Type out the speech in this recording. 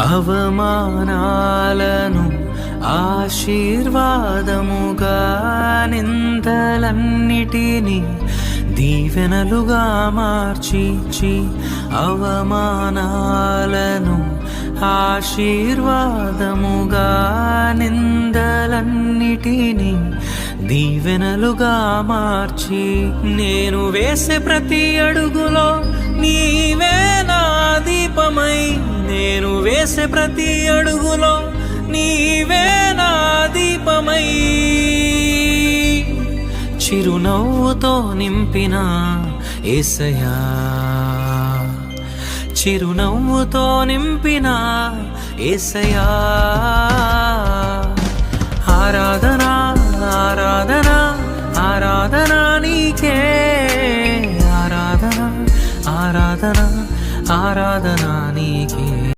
అవమానాలను ఆశీర్వాదముగా, నిందలన్నిటినీ దీవెనలుగా మార్చి, అవమానాలను ఆశీర్వాదముగా, నిందలన్నిటినీ దీవెనలుగా మార్చి, నేను వేసే ప్రతి అడుగులో నీవే నా దీపమై, నేను వేసే ప్రతి అడుగులో నీవే నా దీపమై, చిరునవ్వుతో నింపిన యేసయ్యా, చిరునవ్వుతో నింపిన యేసయ్యా. ఆరాధనా ఆరాధనా ఆరాధనా నీకే, ఆరాధనా ఆరాధనా ఆరాధనా నీకే.